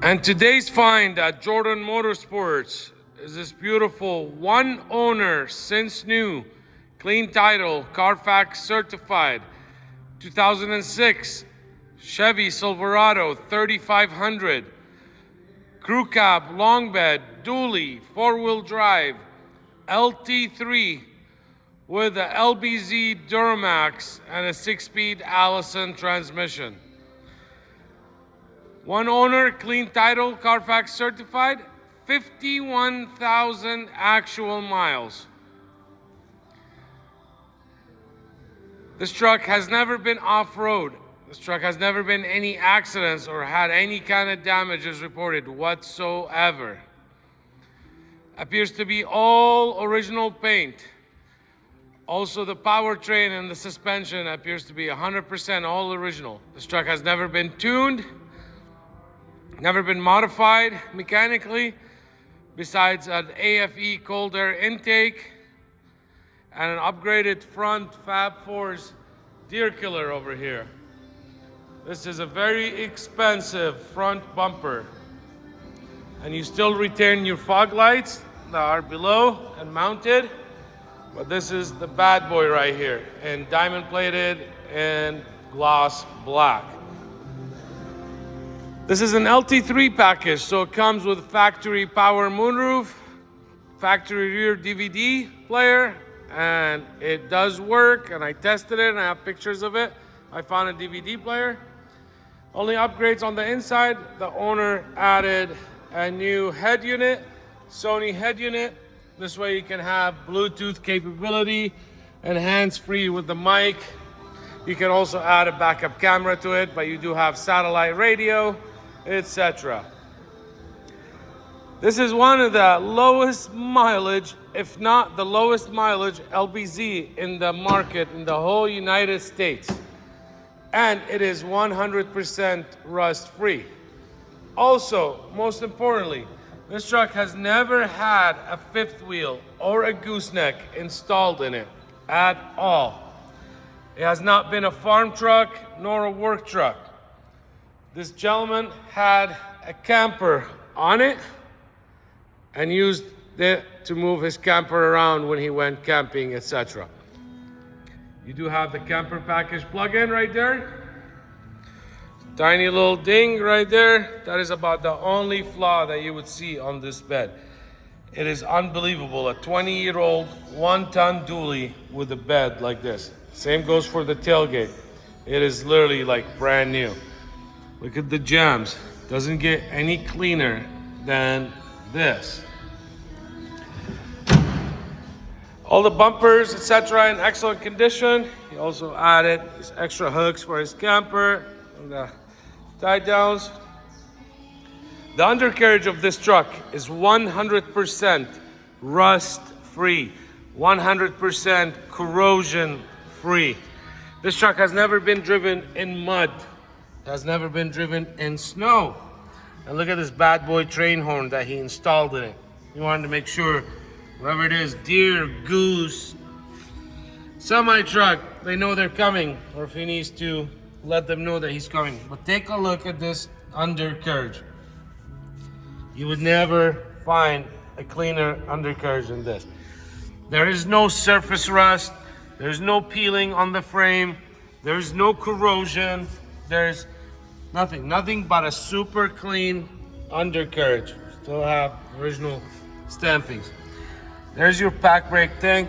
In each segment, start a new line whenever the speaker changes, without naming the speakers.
And today's find at Jordan Motorsports is this beautiful one owner since new, clean title, CARFAX certified, 2006 Chevy Silverado 3500, crew cab, long bed, dually, four-wheel drive, LT3 with a LBZ DURAMAX and a 6-speed ALLISON transmission. One owner, clean title, CARFAX certified, 51,000 actual miles. This truck has never been off-road. This truck has never been any accidents or had any kind of damages reported whatsoever. Appears to be all original paint. Also, the powertrain and the suspension appears to be 100% all original. This truck has never been tuned, never been modified mechanically, besides an AFE cold air intake and an upgraded front Fab Fours deer killer over here. This is a very expensive front bumper. And you still retain your fog lights that are below and mounted. But this is the bad boy right here, and diamond plated and gloss black. This is an LT3 package, so it comes with factory power moonroof, factory rear DVD player, and it does work, and I tested it and I have pictures of it. I found a DVD player. Only upgrades on the inside, the owner added a new head unit, SONY head unit. This way you can have Bluetooth capability and hands-free with the mic. You can also add a backup camera to it, but you do have satellite radio, etc. This is one of the lowest mileage, if not the lowest mileage LBZ in the market in the whole United States. And it is 100% rust-free. Also, most importantly, this truck has never had a fifth wheel or a gooseneck installed in it at all. It has not been a farm truck nor a work truck. This gentleman had a camper on it and used it to move his camper around when he went camping, etc. You do have the camper package plug-in right there. Tiny little ding right there. That is about the only flaw that you would see on this bed. It is unbelievable. A 20-year-old one-ton dually with a bed like this. Same goes for the tailgate. It is literally like brand new. Look at the jams. Doesn't get any cleaner than this. All the bumpers, etc., in excellent condition. He also added his extra hooks for his camper and the tie downs. The undercarriage of this truck is 100% rust free, 100% corrosion free. This truck has never been driven in mud, has never been driven in snow. And look at this bad boy train horn that he installed in it. He wanted to make sure whoever it is, deer, goose, semi-truck, they know they're coming, or if he needs to let them know that he's coming. But take a look at this undercarriage. You would never find a cleaner undercarriage than this. There is no surface rust, there's no peeling on the frame, there's no corrosion, there's nothing but a super clean undercarriage. Still have original stampings. There's your Pacbrake tank.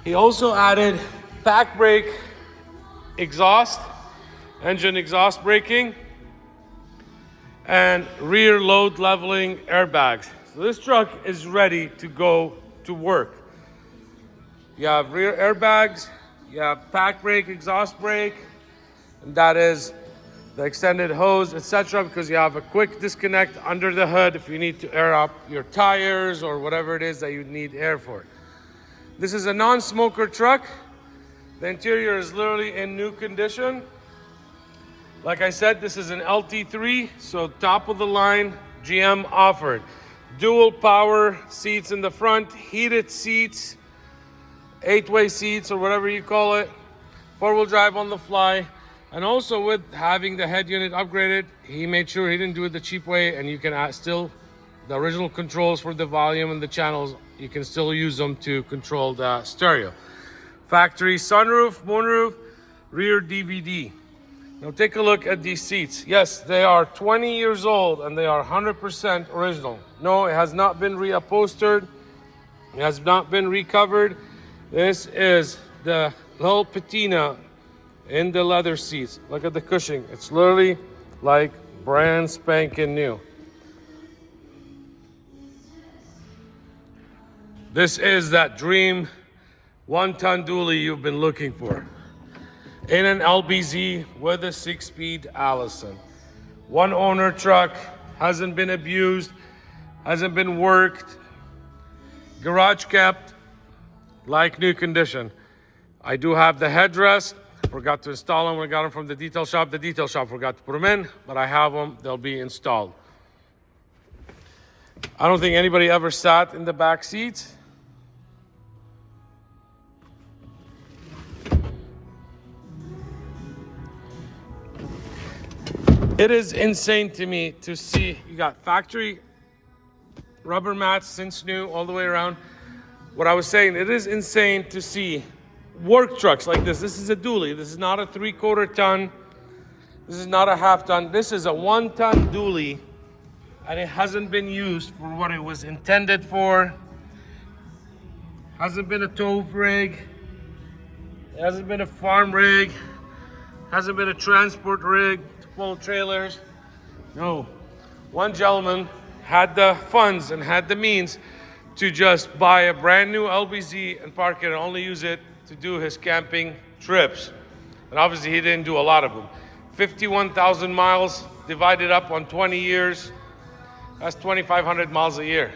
He also added Pacbrake exhaust, engine exhaust braking, and rear load leveling airbags. So this truck is ready to go to work. You have rear airbags, you have Pacbrake exhaust brake, and that is the extended hose, etc., because you have a quick disconnect under the hood if you need to air up your tires or whatever it is that you need air for. This is a non-smoker truck. The interior is literally in new condition. Like I said, this is an LT3, so top of the line, GM offered. Dual power seats in the front, heated seats, 8-way seats or whatever you call it, 4-wheel drive on the fly, And also with having the head unit upgraded, he made sure he didn't do it the cheap way, and you can still, the original controls for the volume and the channels, you can still use them to control the stereo. Factory sunroof, moonroof, rear DVD. Now take a look at these seats. Yes, they are 20 years old and they are 100% original. No, it has not been reupholstered. It has not been recovered. This is the little patina in the leather seats. Look at the cushioning. It's literally like brand spanking new. This is that dream 1-ton dually you've been looking for. In an LBZ with a 6-speed Allison. One owner truck, hasn't been abused, hasn't been worked, garage kept, like new condition. I do have the headrest, forgot to install them when I got them from the detail shop. The detail shop forgot to put them in, but I have them, they'll be installed. I don't think anybody ever sat in the back seats. It is insane to me to see you got factory rubber mats since new all the way around. What I was saying, it is insane to see work trucks like this. This is a dually. This is not a 3/4 ton. This is not a half ton. This is a 1-ton dually, and it hasn't been used for what it was intended for. Hasn't been a tow rig. It hasn't been a farm rig. Hasn't been a transport rig. Full trailers. No. One gentleman had the funds and had the means to just buy a brand new LBZ and park it and only use it to do his camping trips. And obviously he didn't do a lot of them. 51,000 miles divided up on 20 years. That's 2,500 miles a year.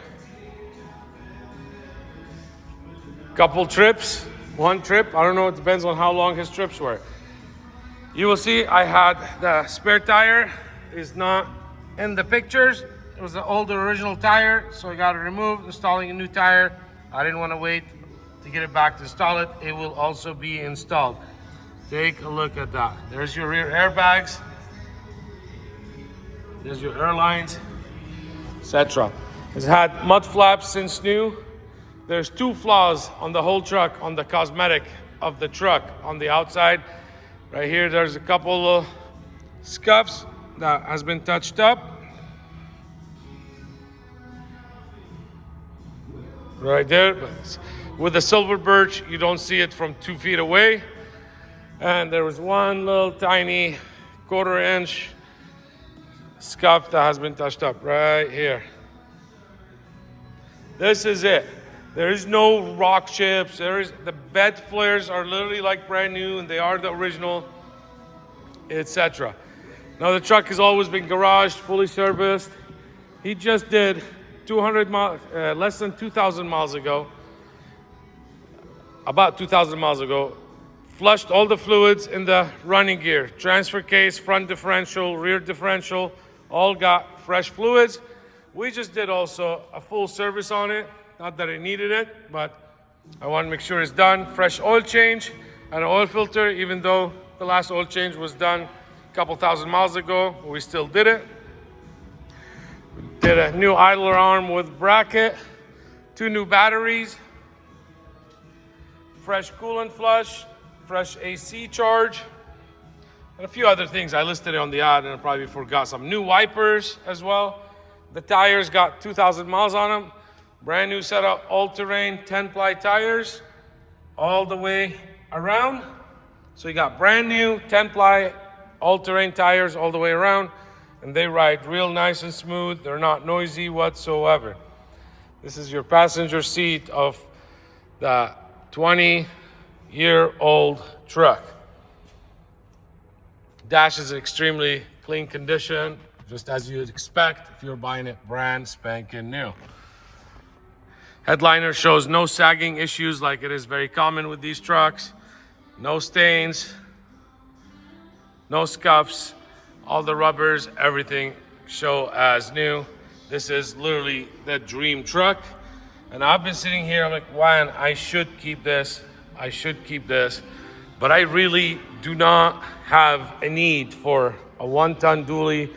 Couple trips, one trip, I don't know, it depends on how long his trips were. You will see I had the spare tire is not in the pictures. It was the older original tire, so I got it removed, installing a new tire. I didn't want to wait to get it back to install it. It will also be installed. Take a look at that. There's your rear airbags. There's your airlines, etc. It's had mud flaps since new. There's 2 flaws on the whole truck, on the cosmetic of the truck on the outside. Right here, there's a couple of scuffs that has been touched up. Right there, but with the silver birch, you don't see it from 2 feet away. And there was one little tiny 1/4 inch scuff that has been touched up right here. This is it. There is no rock chips. The bed flares are literally like brand new, and they are the original, etc. Now the truck has always been garaged, fully serviced. He just did 200 miles, less than 2,000 miles ago, about 2,000 miles ago. Flushed all the fluids in the running gear, transfer case, front differential, rear differential, all got fresh fluids. We just did also a full service on it. Not that it needed it, but I want to make sure it's done. Fresh oil change and an oil filter, even though the last oil change was done a couple thousand miles ago, we still did it. We did a new idler arm with bracket, 2 new batteries, fresh coolant flush, fresh AC charge, and a few other things. I listed it on the ad and I probably forgot some. New wipers as well. The tires got 2,000 miles on them. Brand new set of all-terrain 10-ply tires all the way around. So you got brand new 10-ply all-terrain tires all the way around, and they ride real nice and smooth. They're not noisy whatsoever. This is your passenger seat of the 20-year-old truck. Dash is in extremely clean condition, just as you'd expect if you're buying it brand spanking new. Headliner shows no sagging issues like it is very common with these trucks. No stains, no scuffs, all the rubbers, everything show as new. This is literally the dream truck. And I've been sitting here, I'm like, man, I should keep this. I should keep this. But I really do not have a need for a 1-ton dually.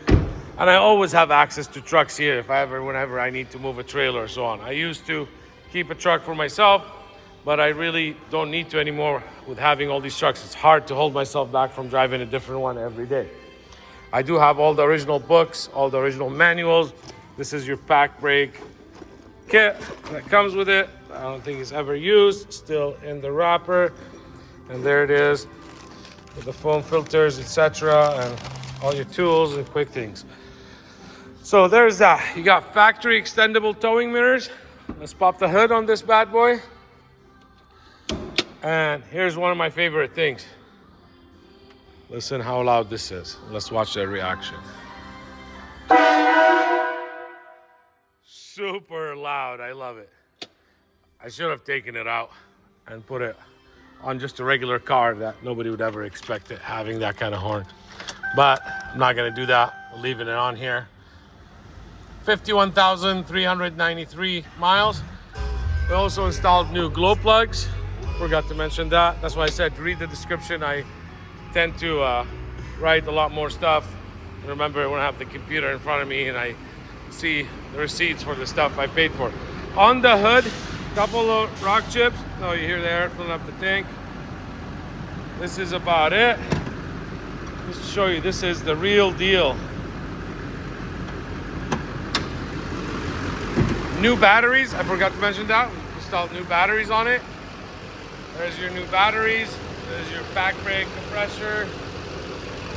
And I always have access to trucks here whenever I need to move a trailer or so on. I used to keep a truck for myself, but I really don't need to anymore with having all these trucks. It's hard to hold myself back from driving a different one every day. I do have all the original books, all the original manuals. This is your Pacbrake kit that comes with it. I don't think it's ever used, still in the wrapper. And there it is with the foam filters, etc., and all your tools and quick things. So there's that. You got factory extendable towing mirrors. Let's pop the hood on this bad boy. And here's one of my favorite things. Listen how loud this is. Let's watch the reaction. Super loud. I love it. I should have taken it out and put it on just a regular car that nobody would ever expect it having that kind of horn. But I'm not gonna do that. I'm leaving it on here. 51,393 miles. We also installed new glow plugs. Forgot to mention that. That's why I said read the description. I tend to write a lot more stuff. Remember when I have the computer in front of me and I see the receipts for the stuff I paid for. On the hood, couple of rock chips. Oh, you hear the air filling up the tank. This is about it. Just to show you, this is the real deal. New batteries, I forgot to mention that. We installed new batteries on it. There's your new batteries. There's your Pacbrake compressor.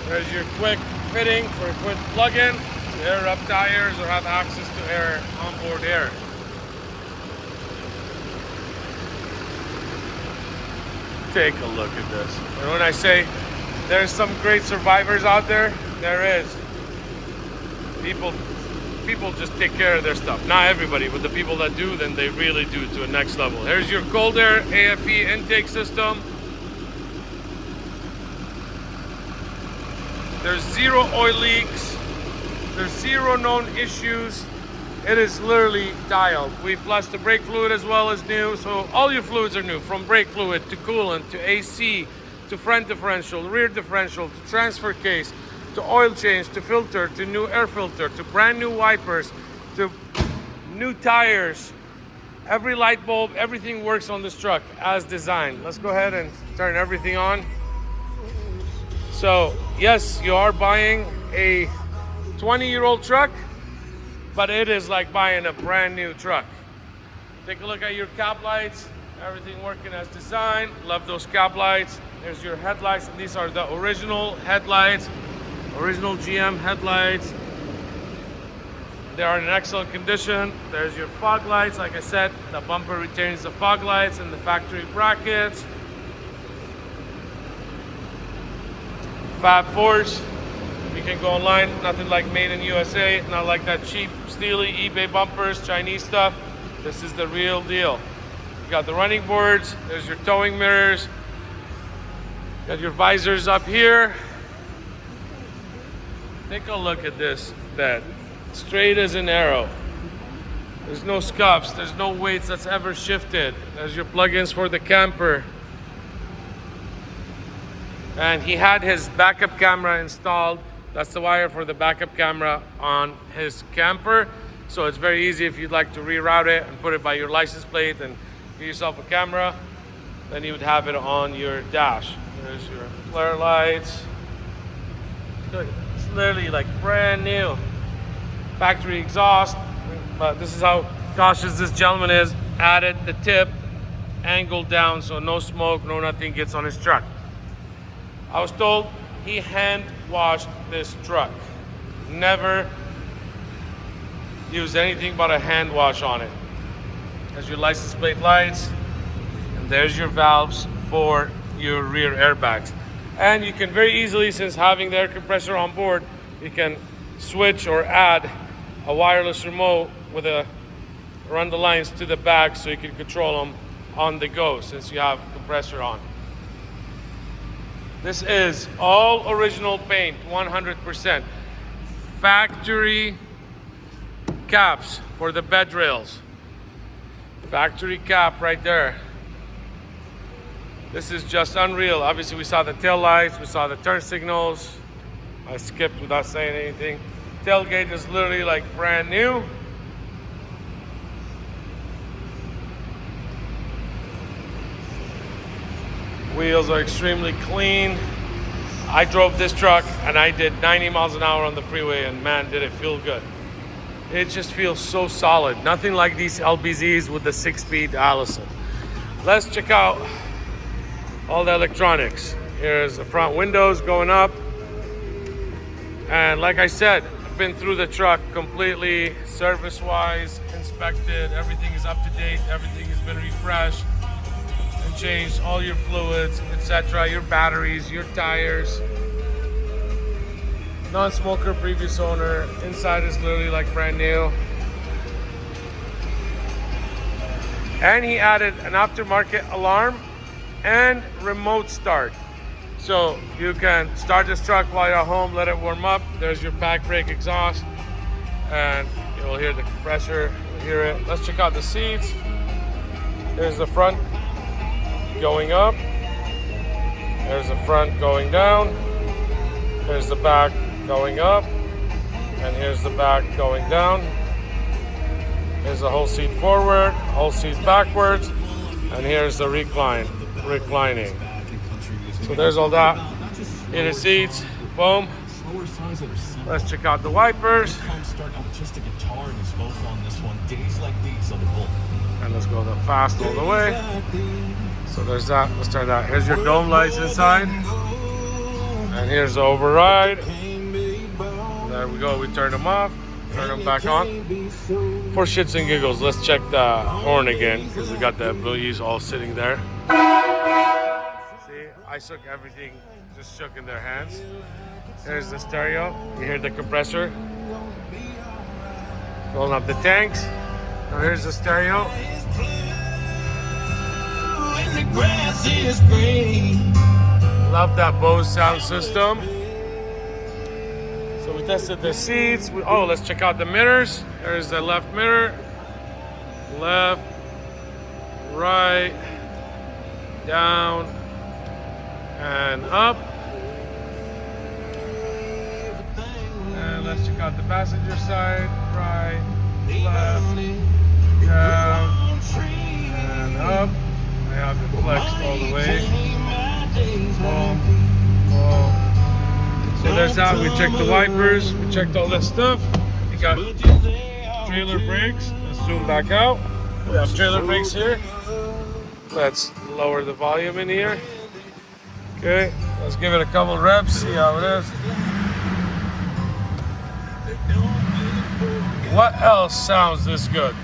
There's your quick fitting for a quick plug-in to air up tires or have access to air, onboard air. Take a look at this. And when I say there's some great survivors out there, there is. People just take care of their stuff. Not everybody, but the people that do, then they really do to a next level. Here's your cold air AFE intake system. There's 0 oil leaks. There's 0 known issues. It is literally dialed. We flushed the brake fluid as well as new. So all your fluids are new, from brake fluid to coolant to AC to front differential, rear differential to transfer case to oil change to filter to new air filter to brand new wipers to new tires. Every light bulb, everything works on this truck as designed. Let's go ahead and turn everything on. So yes, you are buying a 20-year-old truck, but it is like buying a brand new truck. Take a look at your cap lights, everything working as designed. Love those cap lights. There's your headlights, and these are the original headlights, original GM headlights. They are in excellent condition. There's your fog lights. Like I said, the bumper retains the fog lights and the factory brackets. Fab Force. You can go online, nothing like made in USA, not like that cheap, steely eBay bumpers, Chinese stuff. This is the real deal. You got the running boards, there's your towing mirrors, got your visors up here. Take a look at this bed, straight as an arrow. There's no scuffs, there's no weights that's ever shifted. There's your plugins for the camper. And he had his backup camera installed. That's the wire for the backup camera on his camper. So it's very easy if you'd like to reroute it and put it by your license plate and get yourself a camera, then you would have it on your dash. There's your flare lights. It's literally like brand new. Factory exhaust. But this is how cautious this gentleman is. Added the tip, angled down so no smoke, no nothing gets on his truck. I was told he hand washed this truck. Never used anything but a hand wash on it. There's your license plate lights, and there's your valves for your rear airbags. And you can very easily, since having the air compressor on board, you can switch or add a wireless remote with a run the lines to the back so you can control them on the go since you have compressor on. This is all original paint, 100%. Factory caps for the bed rails. Factory cap right there. This is just unreal. Obviously, we saw the tail lights, we saw the turn signals. I skipped without saying anything. Tailgate is literally like brand new. Wheels are extremely clean. I drove this truck and I did 90 miles an hour on the freeway, and man, did it feel good. It just feels so solid. Nothing like these LBZs with the 6-speed Allison. Let's check out all the electronics. Here's the front windows going up. And like I said, I've been through the truck completely, service-wise, inspected. Everything is up to date. Everything has been refreshed and changed. All your fluids, etc. Your batteries, your tires. Non-smoker, previous owner. Inside is literally like brand new. And he added an aftermarket alarm and remote start. So you can start this truck while you're at home, let it warm up. There's your Pacbrake exhaust, and you'll hear the compressor, you'll hear it. Let's check out the seats. There's the front going up. There's the front going down. There's the back going up. And here's the back going down. Here's the whole seat forward, whole seat backwards. And here's the reclining. So there's all that. Heated seats, boom. Let's check out the wipers. And let's go the fast all the way. So there's that. Let's turn that. Here's your dome lights inside. And here's the override. There we go. We turn them off. Turn them back on. For shits and giggles, let's check the horn again, because we got the employees all sitting there. See, I shook everything, just shook in their hands. There's the stereo. You hear the compressor filling up the tanks. Now here's the stereo. Love that Bose sound system. So we tested the seats. Oh, let's check out the mirrors. There's the left mirror. Left, right, down, and up. And let's check out the passenger side. Right, left, down, and up. I have it flexed all the way. Boom, boom. So there's that. We checked the wipers. We checked all that stuff. We got trailer brakes. Let's zoom back out. We have trailer brakes here. Let's lower the volume in here. Okay, let's give it a couple reps, see how it is. What else sounds this good?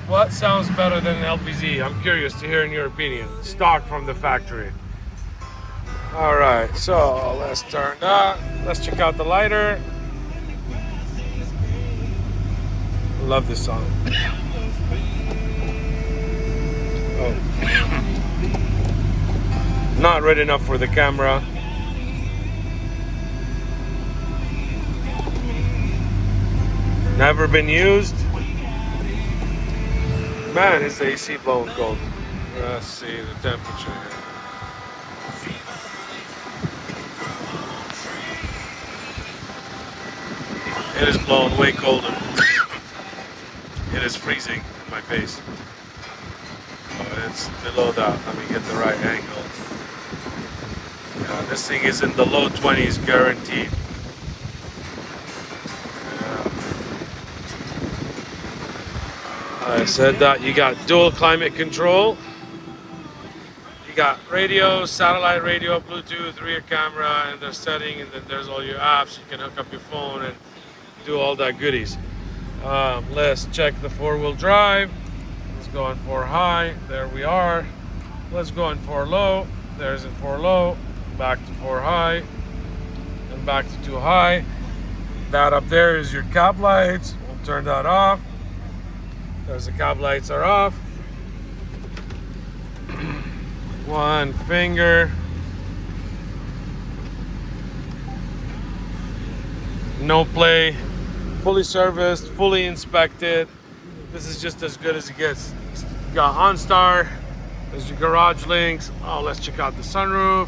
What sounds better than an LBZ? I'm curious to hear in your opinion. Stock from the factory. All right, so let's turn that. Let's check out the lighter. Love this song. Oh. Not red enough for the camera. Never been used. Man, is the AC blowing cold. Let's see the temperature here. It is blowing way colder. It is freezing in my face. Oh, it's below that. Let me get the right angle. Yeah, this thing is in the low 20s, guaranteed. I said that you got dual climate control. You got radio, satellite radio, Bluetooth, rear camera, and the setting, and then there's all your apps. You can hook up your phone and do all that goodies. Let's check the 4-wheel drive. Let's go on 4 high. There we are. Let's go on 4 low. There's it 4 low. Back to 4 high. And back to 2 high. That up there is your cab lights. We'll turn that off. There's the cab lights are off. One finger. No play. Fully serviced, fully inspected. This is just as good as it gets. Got OnStar, There's your garage links. Oh, let's check out the sunroof.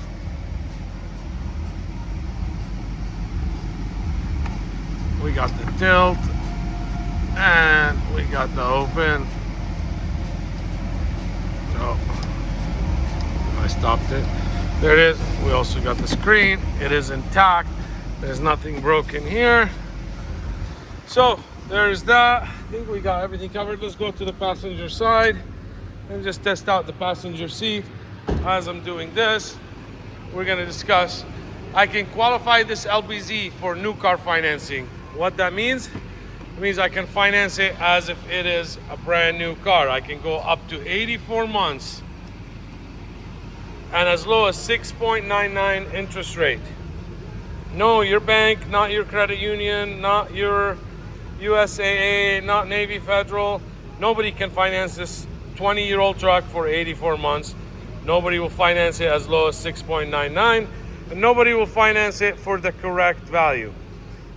We got the tilt, and we got the open. So I stopped it. There it is. We also got the screen. It is intact. There's nothing broken here. So there's that. I think we got everything covered. Let's go to the passenger side and just test out the passenger seat. As I'm doing this, we're going to discuss. I can qualify this LBZ for new car financing. What that means? It means I can finance it as if it is a brand new car. I can go up to 84 months and as low as 6.99 interest rate. No, your bank, not your credit union, not your USAA, not Navy Federal. Nobody can finance this 20-year-old truck for 84 months. Nobody will finance it as low as 6.99, and nobody will finance it for the correct value.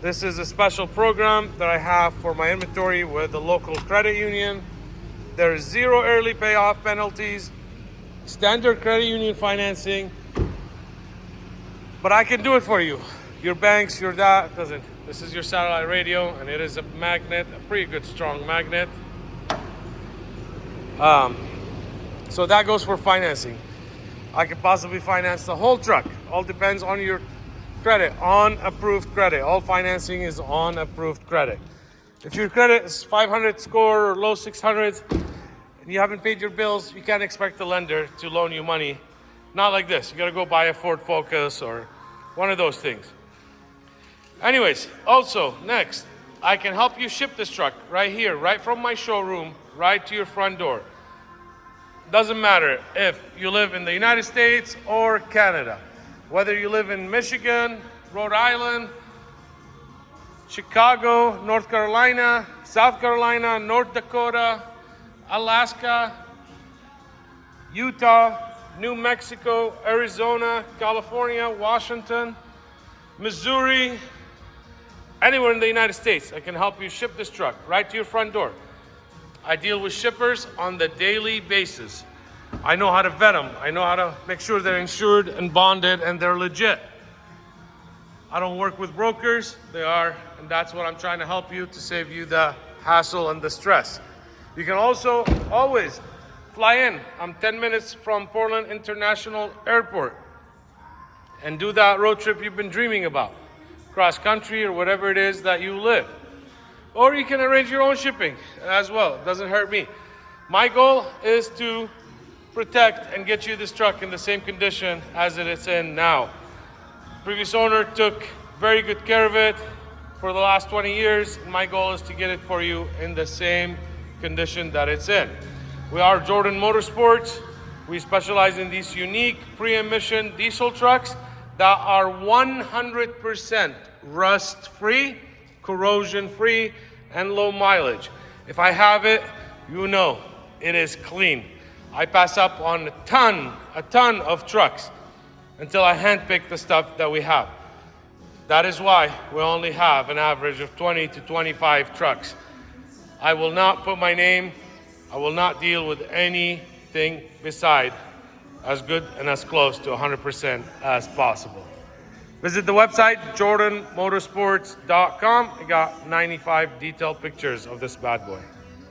This is a special program that I have for my inventory with the local credit union. There is 0 early payoff penalties, standard credit union financing, but I can do it for you. Your banks, your that doesn't. This is your satellite radio, and it is a magnet, a pretty good strong magnet. So that goes for financing. I could possibly finance the whole truck. All depends on your credit, on approved credit. All financing is on approved credit. If your credit is 500 score or low 600s and you haven't paid your bills, you can't expect the lender to loan you money. Not like this. You gotta go buy a Ford Focus or one of those things. Anyways, also next, I can help you ship this truck right here, right from my showroom, right to your front door. Doesn't matter if you live in the United States or Canada. Whether you live in Michigan, Rhode Island, Chicago, North Carolina, South Carolina, North Dakota, Alaska, Utah, New Mexico, Arizona, California, Washington, Missouri, anywhere in the United States, I can help you ship this truck right to your front door. I deal with shippers on the daily basis. I know how to vet them. I know how to make sure they're insured and bonded and they're legit. I don't work with brokers. They are, and that's what I'm trying to help you to save you the hassle and the stress. You can also always fly in. I'm 10 minutes from Portland International Airport and do that road trip you've been dreaming about, cross country or whatever it is that you live. Or you can arrange your own shipping as well. It doesn't hurt me. My goal is to protect and get you this truck in the same condition as it is in now. Previous owner took very good care of it for the last 20 years. And my goal is to get it for you in the same condition that it's in. We are Jordan Motorsports. We specialize in these unique pre-emission diesel trucks that are 100% rust-free, corrosion-free, and low mileage. If I have it, you know it is clean. I pass up on a ton of trucks until I handpick the stuff that we have. That is why we only have an average of 20 to 25 trucks. I will not put my name, I will not deal with anything beside as good and as close to 100% as possible. Visit the website, jordanmotorsports.com. I got 95 detailed pictures of this bad boy.